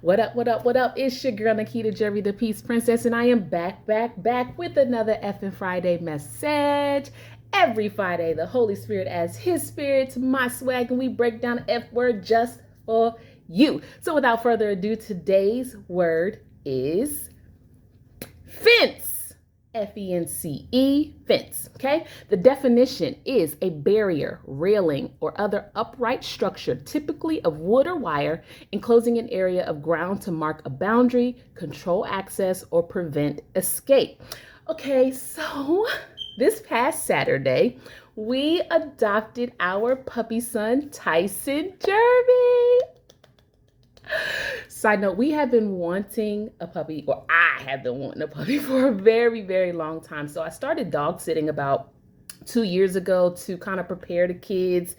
What up, what up, what up? It's your girl Nikita Jerry, the Peace Princess, and I am back with another effing Friday message. Every Friday, the Holy Spirit adds his spirit to my swag, and we break down the F word just for you. So without further ado, today's word is fence. F-E-N-C-E, fence, okay? The definition is a barrier, railing, or other upright structure, typically of wood or wire, enclosing an area of ground to mark a boundary, control access, or prevent escape. Okay, so this past Saturday, we adopted our puppy son, Tyson Jervy. Side note, we have been wanting a puppy, or I have been wanting a puppy for a very, very long time. So I started dog sitting about 2 years ago to kind of prepare the kids,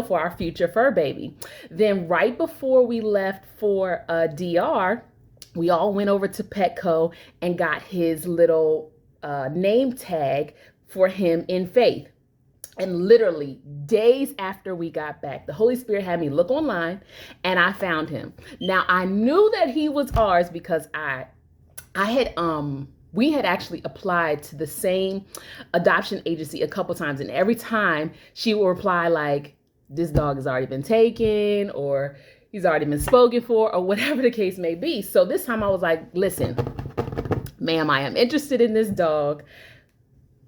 for our future fur baby. Then right before we left for DR, we all went over to Petco and got his little name tag for him in Faith. And literally days after we got back, the Holy Spirit had me look online and I found him. Now I knew that he was ours because we had actually applied to the same adoption agency a couple times. And every time she would reply like, this dog has already been taken, or he's already been spoken for, or whatever the case may be. So this time I was like, listen, ma'am, I am interested in this dog.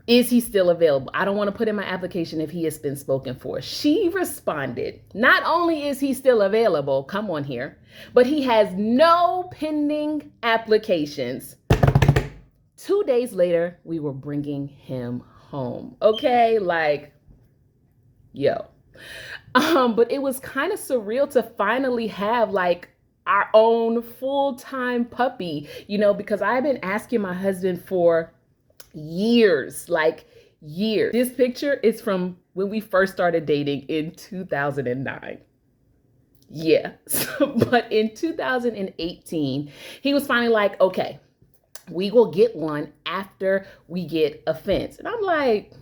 Is he still available? I don't want to put in my application if he has been spoken for. She responded, not only is he still available, come on here, but he has no pending applications. 2 days later, we were bringing him home. Okay, yo. But it was kind of surreal to finally have our own full-time puppy, because I've been asking my husband for years. This picture is from when we first started dating in 2009. Yeah. But in 2018, he was finally like, okay, we will get one after we get a fence. And I'm like,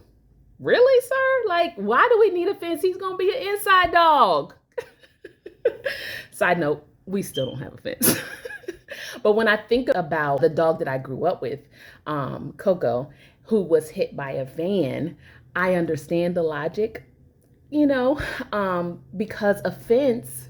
really, sir? Why do we need a fence? He's going to be an inside dog. Side note, we still don't have a fence. But when I think about the dog that I grew up with, Coco, who was hit by a van, I understand the logic, because a fence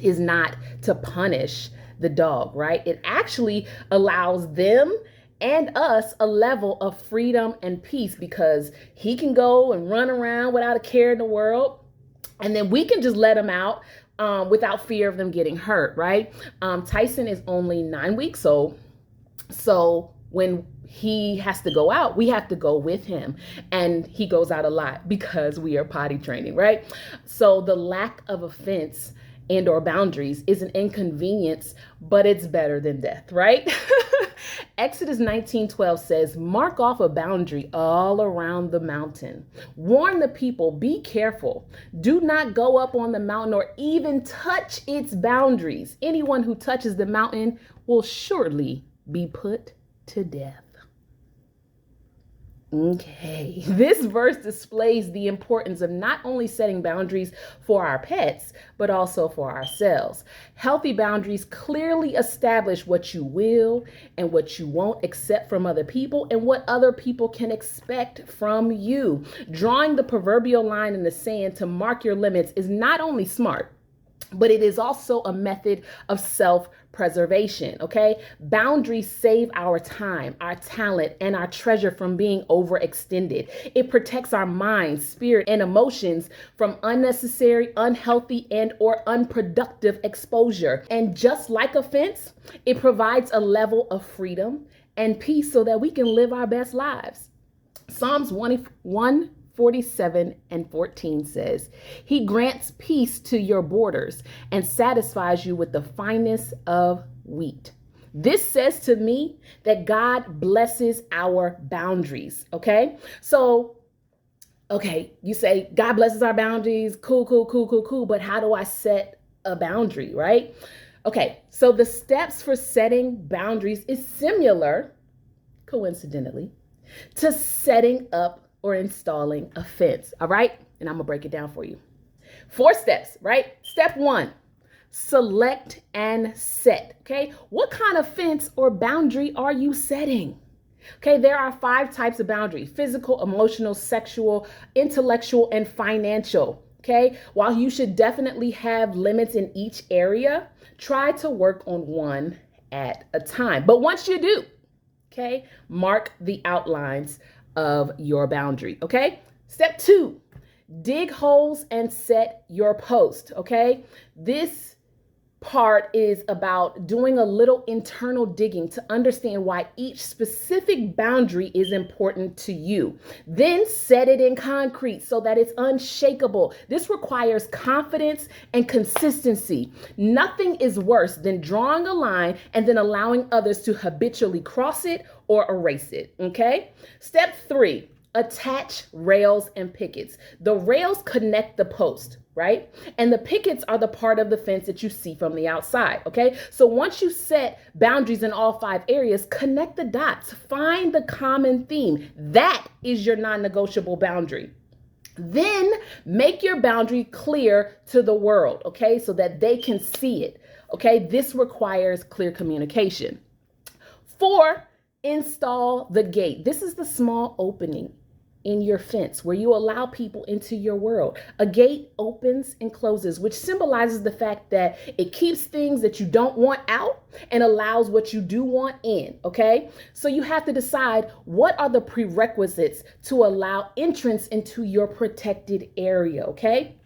is not to punish the dog, right? It actually allows them and us a level of freedom and peace, because he can go and run around without a care in the world. And then we can just let him out without fear of them getting hurt, right? Tyson is only 9 weeks old. So when he has to go out, we have to go with him. And he goes out a lot because we are potty training, right? So the lack of a fence and or boundaries is an inconvenience, but it's better than death, right? Exodus 19:12 says, mark off a boundary all around the mountain. Warn the people, be careful. Do not go up on the mountain or even touch its boundaries. Anyone who touches the mountain will surely be put to death. Okay, this verse displays the importance of not only setting boundaries for our pets, but also for ourselves. Healthy boundaries clearly establish what you will and what you won't accept from other people and what other people can expect from you. Drawing the proverbial line in the sand to mark your limits is not only smart, but it is also a method of self-preservation, okay? Boundaries save our time, our talent, and our treasure from being overextended. It protects our mind, spirit, and emotions from unnecessary, unhealthy, and or unproductive exposure. And just like a fence, it provides a level of freedom and peace so that we can live our best lives. Psalms 147:14 says, he grants peace to your borders and satisfies you with the finest of wheat. This says to me that God blesses our boundaries, okay? So, you say God blesses our boundaries, cool, but how do I set a boundary, right? Okay, so the steps for setting boundaries is similar, coincidentally, to setting up or installing a fence. All right. And I'm going to break it down for you. 4 steps, right? Step 1, select, and set. Okay, what kind of fence or boundary are you setting? Okay, there are 5 types of boundary: physical, emotional, sexual, intellectual, and financial. Okay, while you should definitely have limits in each area, try to work on one at a time. But once you do, okay, mark the outlines of your boundary. Okay, step 2, dig holes and set your post. Okay, this part is about doing a little internal digging to understand why each specific boundary is important to you. Then set it in concrete so that it's unshakable. This requires confidence and consistency. Nothing is worse than drawing a line and then allowing others to habitually cross it or erase it. Okay? Step 3, attach rails and pickets. The rails connect the post, right? And the pickets are the part of the fence that you see from the outside, okay? So once you set boundaries in all 5 areas, connect the dots, find the common theme. That is your non-negotiable boundary. Then make your boundary clear to the world, okay? So that they can see it, okay? This requires clear communication. 4, install the gate. This is the small opening in your fence where you allow people into your world. A gate opens and closes, which symbolizes the fact that it keeps things that you don't want out and allows what you do want in, okay? So you have to decide what are the prerequisites to allow entrance into your protected area, okay?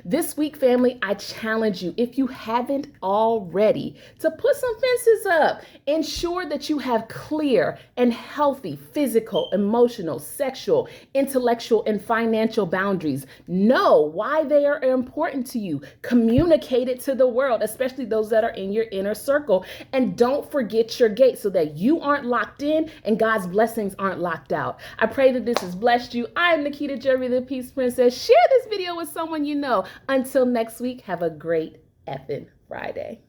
This week, family, I challenge you, if you haven't already, to put some fences up. Ensure that you have clear and healthy physical, emotional, sexual, intellectual, and financial boundaries. Know why they are important to you. Communicate it to the world, especially those that are in your inner circle. And don't forget your gate so that you aren't locked in and God's blessings aren't locked out. I pray that this has blessed you. I am Nikita Jerry, the Peace Princess. Share this video with someone you know. Until next week, have a great effing Friday.